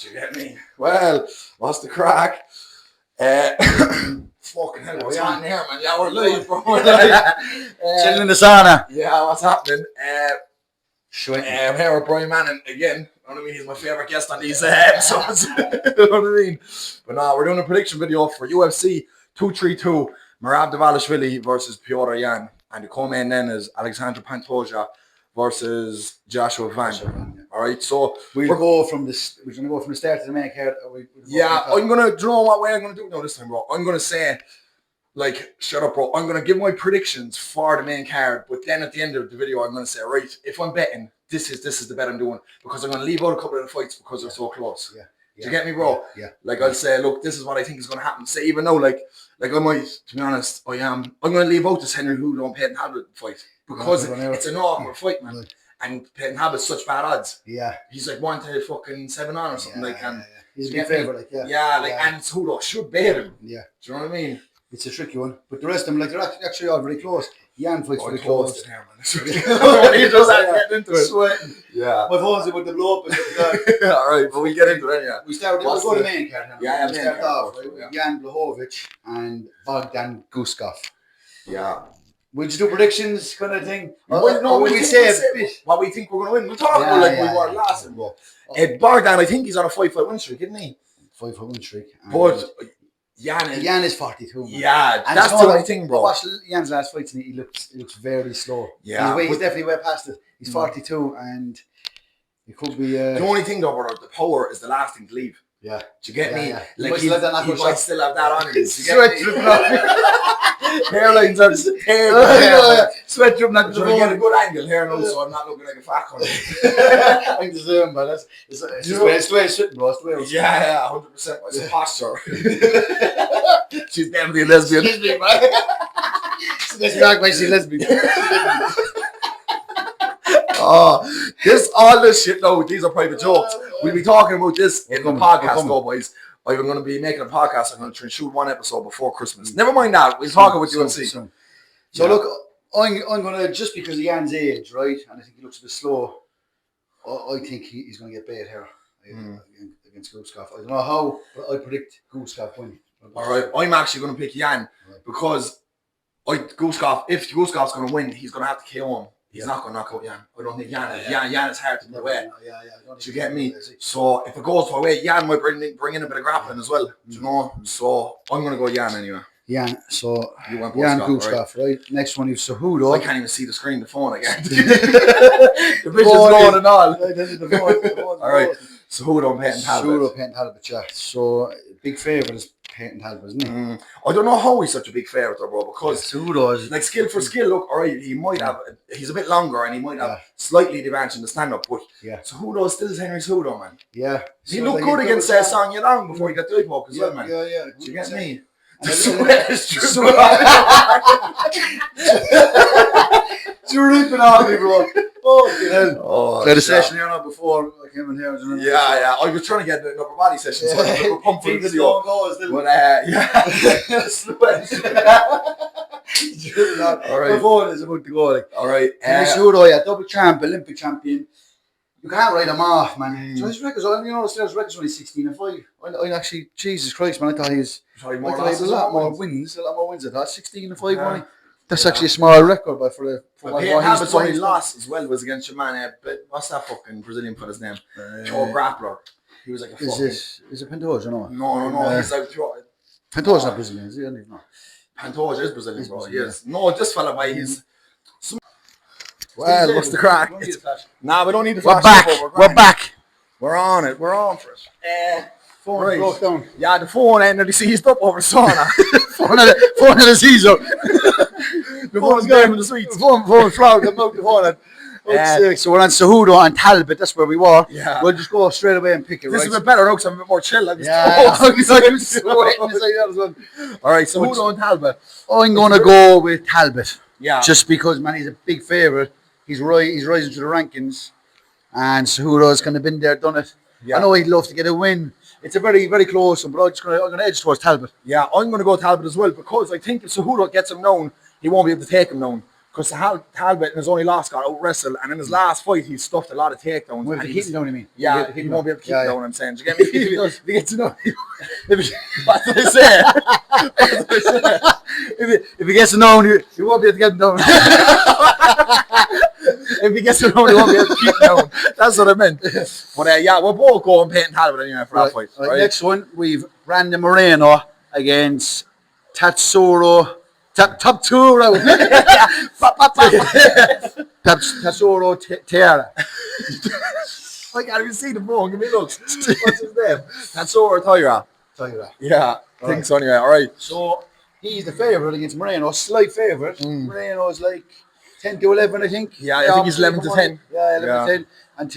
Do you get me? Well, what's the crack? Fucking hell, what's happening here, man? Yeah, we're live, bro. Chilling in the sauna. Yeah, what's happening? I'm here with Brian Manning again. You know what I mean? He's my favourite guest on these episodes. You know what I mean? But no, we're doing a prediction video for UFC 232, Merab Dvalishvili versus Piotr Yan. And the co-main then is Alexander Pantoja versus Joshua Van. All right, so we're going to go from the start to the main card. I'm gonna. Do you know what way I'm gonna do it now this time, bro? I'm gonna say, like, shut up, bro. I'm gonna give my predictions for the main card, but then at the end of the video, I'm gonna say, right, if I'm betting, this is the bet I'm doing, because I'm gonna leave out a couple of the fights because they're so close. Yeah. Do you get me, bro? Yeah. Like, I'll say, look, this is what I think is gonna happen. Say, even though, like I might, to be honest, I'm gonna leave out this Henry Hoover and Peyton Talbot fight because it's an awkward fight, man. And Peyton Talbot's such bad odds. Yeah. He's like 1-7 on or something and he's a big favourite, and Hoover should beat him. Yeah. Do you know what I mean? It's a tricky one, but the rest of them, like, they're actually all very close. Yan fights very close. He just getting into it. Sweating. Yeah. My phone's about to blow up. All right, but we'll get into it. Yeah. We'll go to the main card now. Yeah, we'll start off with Jan Blachowicz and Bogdan Guskov. Yeah. We'll just do predictions, kind of thing. What we think we're going to win. We'll talk about like we were last time. Bogdan, I think he's on a 5-fight win streak, isn't he? 5-fight win streak. But Yan is 42. Man. Yeah, and that's the only thing, bro. I watched Jan's last fights and he looks very slow. Yeah, he's definitely way past it. He's 42 and he could be. The only thing though, brother, the power is the last thing to leave. Yeah. Do you get me? Yeah. Like he might still have that on him. Sweat dripping off. Hairlines are sweat dripping out the bone. Get a good angle here now, so I'm not looking like a fat cunt. I can zoom, but it's the way it's sitting, bro. It's the way it's yeah, 100%. It's a posture. She's definitely a lesbian. Lesbian, man. That's not why she's lesbian. All this shit though, these are private jokes. We'll be talking about this in the podcast though, boys. I'm going to be making a podcast. I'm going to try and shoot one episode before Christmas. Never mind that. We'll talk about UFC. So look, I'm going to, just because of Jan's age, right, and I think he looks a bit slow, I think he's going to get bait here against Guskov. I don't know how, but I predict Guskov winning. All right, I'm actually going to pick Yan because if Guskov's going to win, he's going to have to KO him. He's not going to knock out Yan. I don't think Yan is hard to put away. Do you get me? So if it goes my way, Yan might bring in a bit of grappling as well. Do you know? So I'm going to go Yan anyway. Yan. So Yan Guskov, right? Next one is Cejudo. I can't even see the screen, the phone again. The vision's going and all. All right. Cejudo and Peyton Talbot. Cejudo, Peyton Talbot, yeah. So big favourite is Peyton Talbot, isn't he? I don't know how he's such a big favourite though, bro, because Cejudo is like skill for skill. Look, all right, he's a bit longer and he might have slightly the advantage in the stand up, but Cejudo still is Henry Cejudo, man. Yeah, he looked good against Song Yadong before he got the eye poke as well, man. Yeah. Do you get me? You're ripping on me, bro. Oh, the session here now before I came in here. Yeah. I was trying to get the upper body session, so I was pumped for the video. All right. My phone is about to go. Like. All right. Cejudo, double champ, Olympic champion. You can't write him off, man. So his records, his record's only 16-5. I actually, Jesus Christ, man, I thought he had a lot more wins. I thought 16-5 only. That's actually a small record, but for Peyton only loss as well was against your man. But what's that fucking Brazilian put his name? Grappler. He was like a fucking. Is it Pantoja? No. He's like Pantoja's not Brazilian, is he? I don't know. Pantoja is Brazilian, bro. Yes. No, this fella, by he's. Well, what's the crack? Nah, we don't need the flash. We're back. We're on it. We're on for it. Phone broke down. Yeah, the phone ended up seized up over the sauna. phone had a seized up. The phone's going in the sweets. Phone's flogged. I'm out the phone. So we're on Cejudo and Talbot. That's where we were. Yeah. We'll just go straight away and pick it. This is a bit better now because I'm a bit more chill. I'm sweating. All right, Cejudo and Talbot. I'm going to go with Talbot. Yeah. Just because, man, he's a big favourite. He's rising to the rankings, and Cejudo's kind of been there, done it. Yeah. I know he'd love to get a win. It's a very, very close one, but I'm going to edge towards Talbot. Yeah, I'm going to go Talbot as well because I think if Cejudo gets him known, he won't be able to take him known. because Talbot in his only loss got out wrestled, and in his last fight he stuffed a lot of takedowns. Well, keep him down, you mean? Yeah, he won't be able to keep him down. I'm saying, do you get me? If he gets to know, What did I say? if he gets to know, he won't be able to get him down. If he gets to know, he won't be able to keep him down. That's what I meant. But yeah, we're both going Peyton Talbot anyway for that fight. Right. Next one, we've Brandon Moreno against Tatsuro. Tatsuro Tiara. I can't even see the phone. Give me looks. What's his name? Tatsuro Tyra. Yeah, I think so anyway. All right. So he's the favourite against Moreno, slight favourite. Moreno's like 10 to 11, I think. Yeah, I think he's 11 to 10. Yeah, 11 to 10. And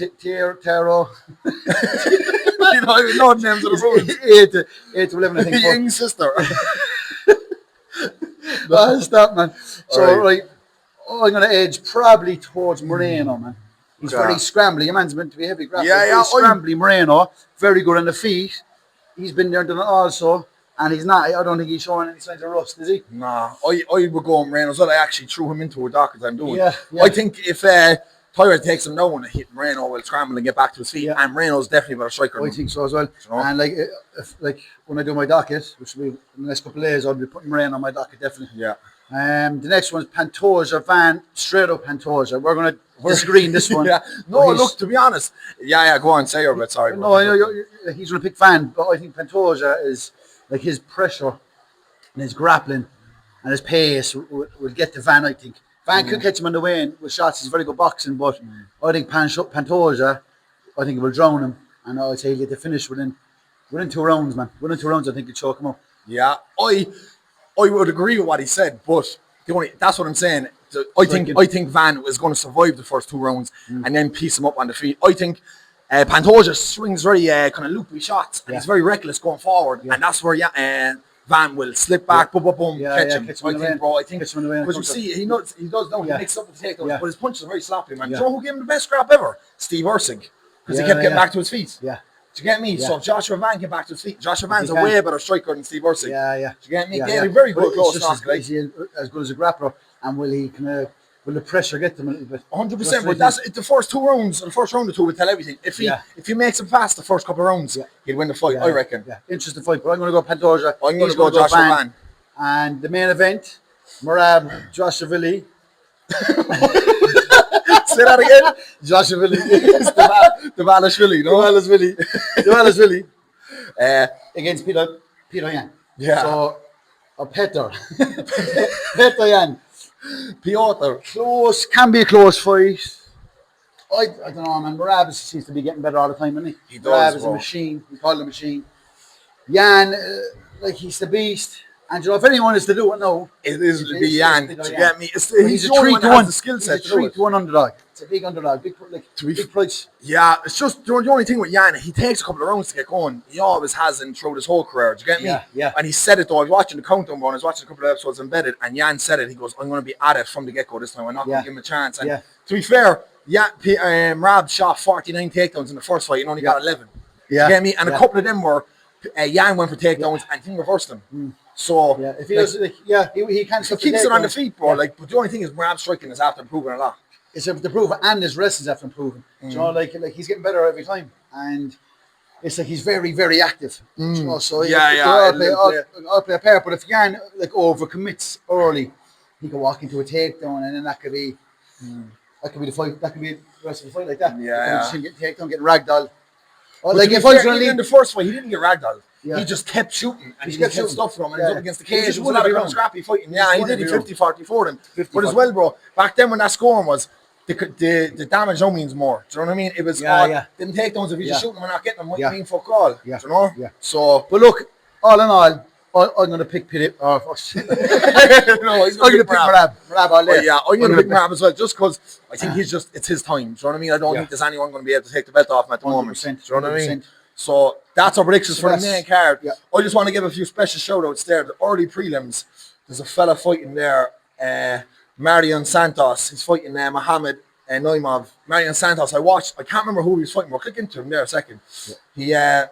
Taro. You don't even know the names of the rules. 8 to 11, I think. Young sister. Stop, man. So, right, I'm going to edge probably towards Moreno, man. He's very scrambly. Your man's meant to be heavy grappler. Yeah. Scrambly Moreno, very good on the feet. He's been there done it also, and he's not. I don't think he's showing any signs of rust, is he? Nah, I would go on Moreno. So I actually threw him into a dock as I'm doing. Yeah. I think if Tyra takes him down and hit Moreno will scramble and get back to his feet, and Moreno's definitely a better striker. I think so as well. You know? And like when I do my docket, which will be in the next couple of days, I'll be putting Moreno on my docket definitely. Yeah. The next one's Pantoja Van, straight up Pantoja. We're going to disagree in this one. Yeah. No, look, to be honest, go on, say your bit. Sorry. No, I know he's going to pick Van, but I think Pantoja is like his pressure and his grappling and his pace will get the Van. I think Van could catch him on the way in with shots. He's very good boxing, but I think Pantoja, I think it will drown him, and I'd say he'll get the finish within 2 rounds, man. Within 2 rounds, I think he'll choke him up. Yeah, I would agree with what he said, but that's what I'm saying. I think Van is going to survive the first 2 rounds and then piece him up on the feet. I think Pantoja swings very kind of loopy shots. And he's very reckless going forward, and that's where Van will slip back, boom, catch him. I think because you see, he does know he mixes up the takedowns, but his punches are very sloppy, man. Do you know who gave him the best scrap ever? Steve Ursig, because he kept getting back to his feet. Yeah. Do you get me? Yeah. So if Joshua Van came back to his feet, Joshua Van's a way better striker than Steve Ursig. Yeah. Do you get me? They're very good close knock. Is he as good as a grappler? And will the pressure get them a little bit? 100%. But that's the first 2 rounds, the first round or 2 will tell everything. If he makes him fast the first couple of rounds, he'll win the fight, I reckon. Yeah, interesting fight. But I'm going to go Pantoja. I'm going to go Joshua Van. And the main event, Merab Joshua. Say that again. Joshua Davalishvili, no? Davalishvili. Against Peter Yan. Yeah. So, Peter Yan. Piotr. Close, can be a close fight. I don't know, man. Merab seems to be getting better all the time, doesn't he? He does. Merab is a machine. We call him a machine. Yan, he's the beast. And you know, if anyone is to do it now, it is to be Yan. Do you get me? He's a 3-1 skill set. He's a 3-1 underdog. It's a big underdog, big price. Yeah, it's just the only thing with Yan. He takes a couple of rounds to get going. He always has in throughout his whole career. Do you get me? Yeah. And he said it though. I was watching the countdown, I was watching a couple of episodes embedded, and Yan said it. He goes, "I'm going to be at it from the get go this time. I'm not going to give him a chance." And to be fair, Rab shot 49 takedowns in the first fight and only got 11. Do you get me? And a couple of them were Yan went for takedowns and he reversed them. So if he does, he can. He keeps it on the feet, bro. But the only thing is, Merab striking is after improving a lot. It's to prove, and his wrestling's after improving. You know, like he's getting better every time, and it's like he's very, very active. You know, so I'll play a part. But if Yan overcommits early, he can walk into a takedown, and then that could be the fight. That could be the rest of the fight like that. Getting takedown, getting ragdoll. In the first fight, he didn't get ragdoll. Yeah. He just kept shooting and he kept stuff from him and he was up against the cage. He It was a lot of scrappy fighting. Yeah, he did 50-40 for them. But as well, bro, back then when that scoring was, the damage no means more. Do you know what I mean? It was them takedowns, if you just shooting them and not getting them, might mean fuck all. Yeah. Do you know? Yeah. So, but look, all in all, I'm going to pick Pitt. No, he's going to pick Merab. I'm going to pick Merab as well, just because I think it's his time. Do you know what I mean? I don't think there's anyone going to be able to take the belt off him at the moment. Do you know what I mean? So that's our predictions for the main card. Yeah. I just want to give a few special shout-outs there. The early prelims, there's a fella fighting there, Marion Santos. He's fighting Mohammed Naimov. Marion Santos, I can't remember who he was fighting, but click into him there a second. Yeah.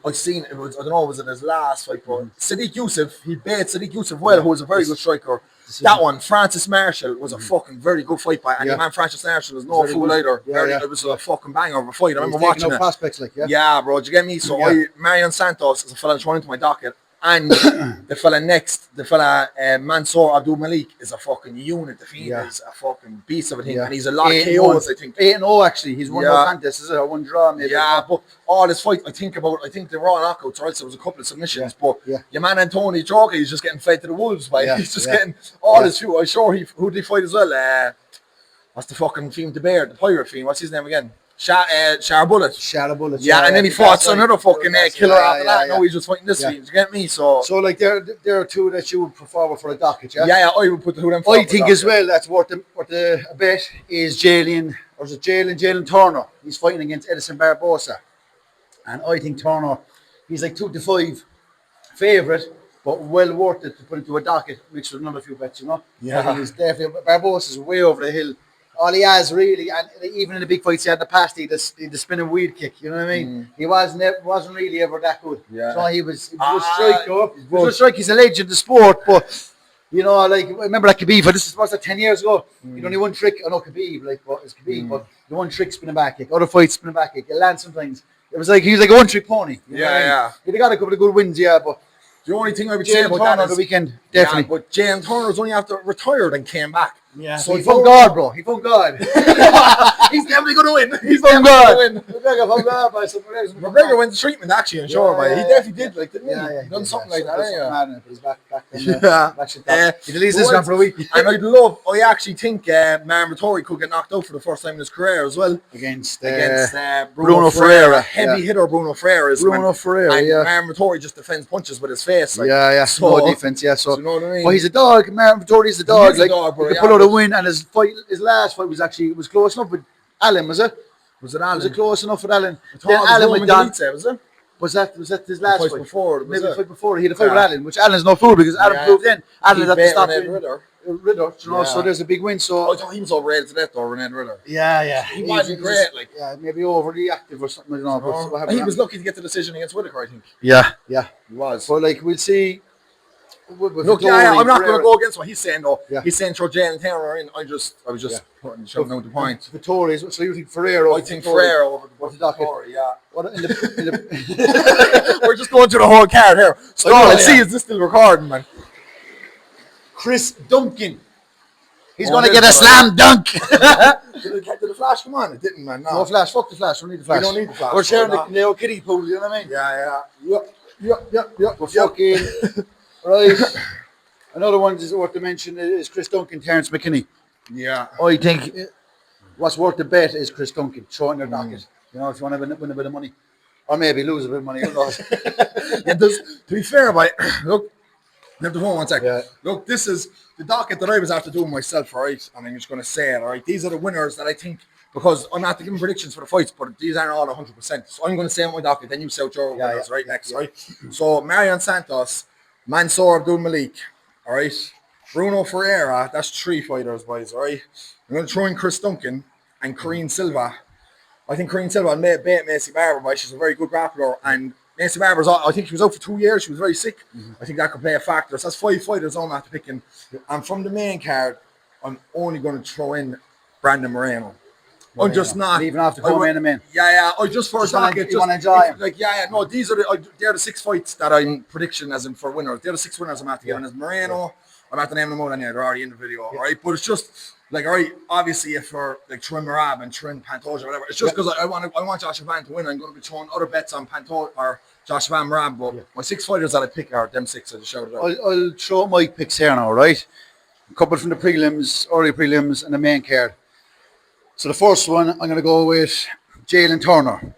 I seen it was, I don't know, was it his last fight, but Sadiq Youssef, he beat Sadiq Youssef well, who was a very good striker. That one, Francis Marshall, was a fucking very good fight by, and the man Francis Marshall is no fool either. It was a fucking banger of a fight. I remember watching it. Prospects yeah, bro, do you get me? So Marion Santos is a fella thrown into my docket. And the fella Mansour Abdul Malik is a fucking unit. The Fiend is a fucking beast of a thing, and he's a lot of KOs. I think 8-0 actually. He's won no contests, is it? One draw, maybe. Yeah, but all his fights, I think they were all knockouts. Or else there was a couple of submissions. But your man Anthony Joker, he's just getting fed to the wolves. He's just getting all his few. I'm sure who did he fight as well? What's the fucking fiend? The bear, the pirate fiend. What's his name again? Bullet. Yeah, and then he fought some other fucking killer after that. No, he's just fighting this fiend. You get me? So like there are two that you would put forward for a docket, yeah? Yeah, I would put the two of them forward. I think as well that's worth a bet is Jalen Turner. He's fighting against Edison Barbosa. And I think Turner, he's like 2-5 favourite, but well worth it to put into a docket mixed with another few bets, you know? Yeah. I think he's definitely, Barbosa's way over the hill. All he has really, and even in the big fights he had in the past, he had the spinning weed kick. You know what I mean? He wasn't really ever that good. Yeah. So he was a striker. He was a striker. He's a legend of the sport. But you know, like I remember that Khabib. This was 10 years ago. He only one trick. I know Khabib, but it's Khabib. But the one trick spinning back kick. Other fights spinning back kick. He lands sometimes. It was like he was like a one-trick pony. You know what I mean? He got a couple of good wins, but. The only thing I would say about that is the weekend, definitely. Yeah, but Jalen Turner was only after retired and came back. Yeah, so he found God, bro. He found God. He's definitely going to win. He's found God. McGregor went to treatment actually, I'm sure. He definitely did, like, didn't he? Yeah, he done something like that. He's back he deletes this one for a week. And I actually think Marmatori could get knocked out for the first time in his career as well. Against Bruno Ferreira. Heavy hitter Bruno Ferreira is. Bruno Ferreira, and Marmatori just defends punches with his face. Like, so, no defense, so. You know what I mean? Well, he's a dog. Marmatori's a dog. He's a dog, bro. He pull out a win, and his last fight was close enough with Allen, was it? Was it Allen? Was it close enough with Allen? Then Allen went down. Was that his last fight? Before, maybe the fight before. He had a fight with Allen, which Allen's no fool because Allen proved then. Allen had to stop Ritter, you know, so there's a big win. So I thought he was overrated to death, though, René Ritter. Yeah. He wasn't great, like. Yeah, maybe overly active or something. I don't know. He was lucky to get the decision against Whittaker, I think. Yeah. He was. But like we'll see. Look, I'm not going to go against what he's saying though. Yeah. He's saying throw Jalen Turner in. I was just shouting out the point. Vittori's. So you think Ferreira? I think Ferreira over the docket. Yeah. What in the We're just going through the whole card here. So let's see, is this still recording, man? Chris Duncan. He's going to get a slam dunk. Did the flash come on? It didn't, man. No flash. Fuck the flash. We need the flash. We don't need the flash. We're sharing the Leo Kitty pool. You know what I mean? Yeah. Yep. We're fucking right. Another one that's worth to mention is Chris Duncan, Terence McKinney. Yeah. I think what's worth the bet is Chris Duncan showing their docket. You know, if you want to win a bit of money, or maybe lose a bit of money. Who knows? To be fair, look. Have the phone 1 second. Yeah. Look, this is the docket that I was after doing myself, right? And I'm just going to say it, all right? These are the winners that I think, because I'm not giving predictions for the fights, but these aren't all 100%. So I'm going to say on my docket, then you say what your winners, right? Next, right? So Marion Santos, Mansour Abdul Malik, all right? Bruno Ferreira, that's 3 fighters, boys, all right? I'm going to throw in Chris Duncan and Corrine Silva. I think Corrine Silva beat Macy Barber, boys. She's a very good grappler, and Macy Barber's, I think she was out for 2 years. She was very sick. I think that could play a factor. So that's 5 fighters I'm after picking. And from the main card, I'm only going to throw in Brandon Moreno. I'm just not. Even after coming in. Yeah. I just for a docket. You want to enjoy him. Like, no, these are they're the 6 fights that I'm prediction as in for winners. They're the 6 winners I'm after giving as Moreno. I'm after naming them out anyway. They're already in the video, all right? But it's just, like, all right, obviously if for like Trin Marab and Trin Pantoja or whatever, it's just because I want Josh Van to win. I'm going to be throwing other bets on Pantoja or Josh Van Marab, but my 6 fighters that I pick are them 6 I just shouted out. I'll throw my picks here now, right? A couple from the prelims, early prelims, and the main card. So the first one, I'm going to go with Jalen Turner.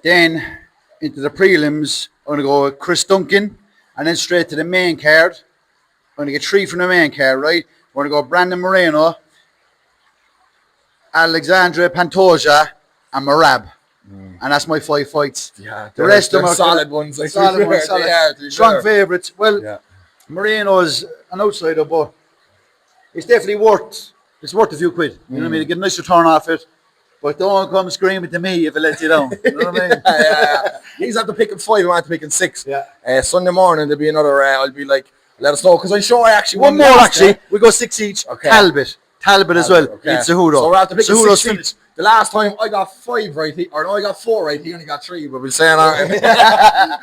Then into the prelims, I'm going to go with Chris Duncan, and then straight to the main card. I'm going to get 3 from the main card, right? We're going to go Brandon Moreno, Alexandre Pantoja, and Marab. And that's my 5 fights. Yeah, the rest of them are solid ones. Like solid ones. Strong favourites. Well, Moreno is an outsider, but it's definitely worth a few quid. You know what I mean? To get a nice return off it. But don't come screaming to me if it lets you down. You know what I mean? Yeah. He's after picking 5, I'm after picking 6. Yeah. Sunday morning there'll be another. I'll be like, let us know because I'm sure I actually One more actually. We go 6 each. Okay. Talbot as well. Okay. It's Cejudo. So we're after picking Cejudo's 6 each. The last time I got 5 right, or no, I got 4 right. He only got 3. But we're saying,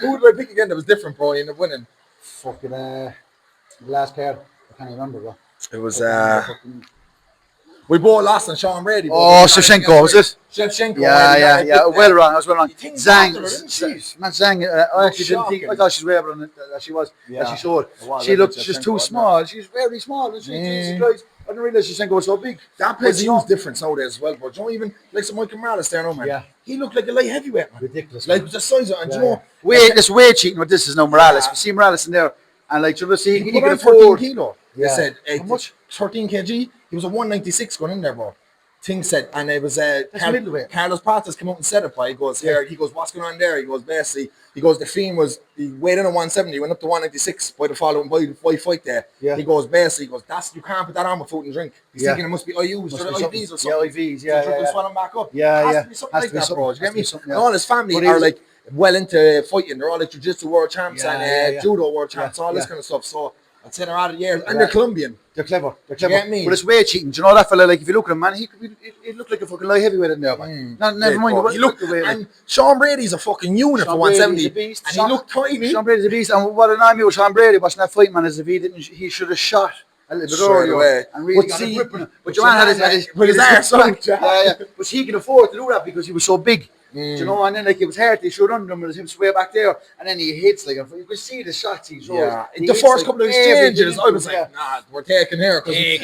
who did I pick again? That was different, bro. You ended up winning. Fucking the last card. I can't remember, bro. It was we both lost on Sean Brady. Oh, Shevchenko, was it? Shevchenko. Yeah. Well wrong. I was well wrong. Zhang. Man, Zhang. I actually didn't think. I thought she was way better than she was. Yeah. She showed. She looked just too small. She's very small. Jesus Christ. I didn't realize Shevchenko was so big. That plays a huge difference nowadays as well, bro. Don't even like some Michael Morales there, no man. Yeah. He looked like a light heavyweight, man. Ridiculous. Like the size of it, and you know, this weight cheating with this is no Morales. We see Morales in there, and like you see, he can can 13 afford. kilo. Yeah. They said how much? 13 kg. He was a 196 going in there, bro. Thing said, and it was middleweight. Carlos Pratas came out and said it. He goes here. He goes, what's going on there? He goes, basically, the Fiend he weighed in at 170, went up to 196 by the following fight there. Yeah. He goes, that's you can't put that on with food and drink. He's thinking it must be IUs or IVs or something. Yeah, IVs. Yeah. Swell him back up. Yeah. It has to be something like that, bro. You get me? And all his family are like well into fighting. They're all like jiu-jitsu world champs and judo world champs, all this kind of stuff. So I'd say they're out of the years, and they're Colombian. They're clever. You get me? But it's weight cheating. Do you know that fella? Like if you look at him, man, he looked like a fucking light heavyweight in there, man. Never mind. He looked the way. And Sean Brady's a fucking unit for 170, and he looked tiny. Sean Brady's a beast. And what annoyed me with Sean Brady watching that fight, man, is if he should have shot a little bit earlier and really got a grip on him. But your man had his arse. Yeah. But he can afford to do that because he was so big. Do you know, and then like it was hard. They showed under him, and him way back there, and then he hits like you could see the shots he throws. Yeah, the first couple of exchanges, I was like, nah, we're taking here because the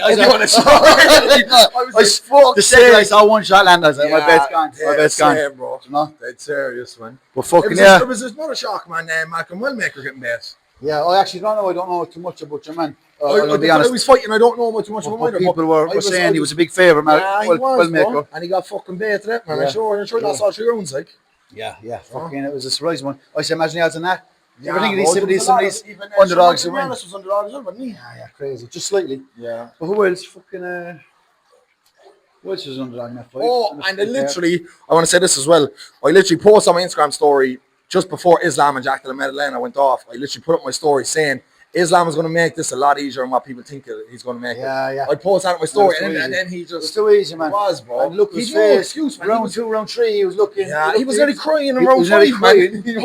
second I saw one shot land, I was like, my bet's gone. My bet's gone, bro. You know, that's serious, man. But fucking it was another shock, man. Malcolm Wellmaker getting bet. Yeah, I actually don't know. I don't know too much about your man. I'll be honest. I was fighting. I don't know too much about him. People were saying he was a big favourite, man. Yeah, he was, and he got fucking bet to that, man. I'm sure that's all 3 rounds, like. Yeah. Fucking, it was a surprise one. I said, imagine the odds on that. Yeah, I think some of these underdogs who win. Was underdogs, wasn't he? Yeah, crazy. Just slightly. Yeah. But who else? Fucking. Who else was underdog in that fight? Oh, and literally, I want to say this as well. I literally posted on my Instagram story just before Islam and Jack de la Madeleine went off. I literally put up my story saying Islam is going to make this a lot easier than what people think he's going to make it. Yeah. I posted out my story, and then he just... It's too easy, man. It was, bro. And look, his no face. Excuse, man. Round 2, round 3, he was looking... Yeah, he was nearly crying in round 5, man. He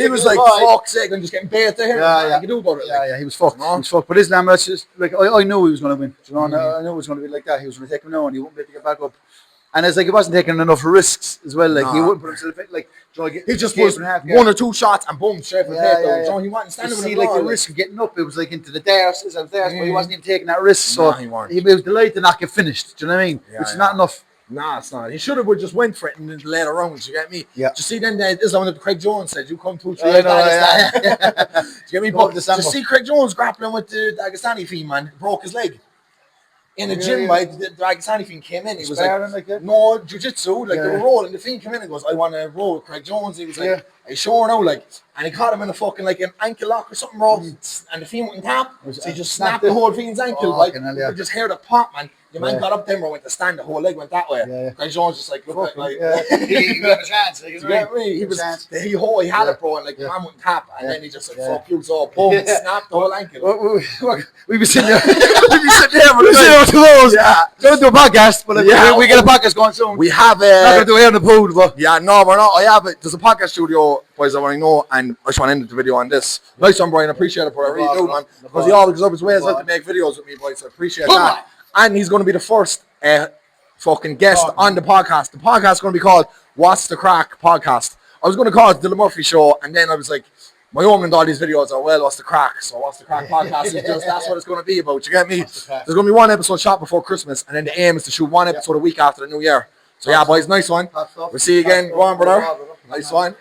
was like, fuck's sake, I'm just getting bait to him. Yeah. He could do about it. Yeah, he was fucked. He was fucked. But Islam, that's just... Like, I knew he was going to win. You know, I knew it was going to be like that. He was going to take him now, and he wouldn't be able to get back up. And it's like he wasn't taking enough risks as well. Like he wouldn't put himself in, like he just was 1 or 2 shots and boom, straight for the head. So he wasn't standing with see like the risk of getting up. It was like into the darts, but he wasn't even taking that risk. So he was delighted to not get finished. Do you know what I mean? Which is not enough. Nah, it's not. He should have just went for it in the later rounds. You get me? Yeah. Just see then Islam that Craig Jones said, "You come 2, 3 years." Do you get me? But just see Craig Jones grappling with the Dagestani fiend, man, broke his leg. In the gym, like the Dagestani fiend came in, he was like no jiu-jitsu, like they were rolling. The fiend came in and goes, I want to roll with Craig Jones. He was like, are you sure now? Like, and he caught him in a fucking like an ankle lock or something, bro. And the fiend wouldn't tap, so he just snapped the whole fiend's ankle. Like, you just heard a pop, man. The man got up there, bro, went to stand, the whole leg went that way. Craig Jones just like looked like he got a chance. Like, you get me? He had it, bro, and like the man wouldn't tap, and then he just like fuck you, so boom, snapped the whole ankle. We be sitting there. We're sitting there. Yeah. Don't do a podcast, but we get a podcast going soon. We have not gonna do it on the pool, but no, we're not. I have it. There's a podcast studio, boys. I want to know, and I just want to end the video on this. Nice one, Brian. I appreciate it, but I really do, man, because he always goes up his way as well to make videos with me, boys. So I appreciate that. And he's going to be the first fucking guest on the podcast. The podcast is going to be called What's the Crack Podcast. I was going to call it the Murphy Show, and then I was like, my own and all these videos are, well, what's the crack? So What's the Crack Podcast is just, that's what it's going to be about. You get me? There's going to be 1 episode shot before Christmas, and then the aim is to shoot 1 episode a week after the New Year. So yeah, boys, nice one. We'll see you again. Go on, brother. Nice one.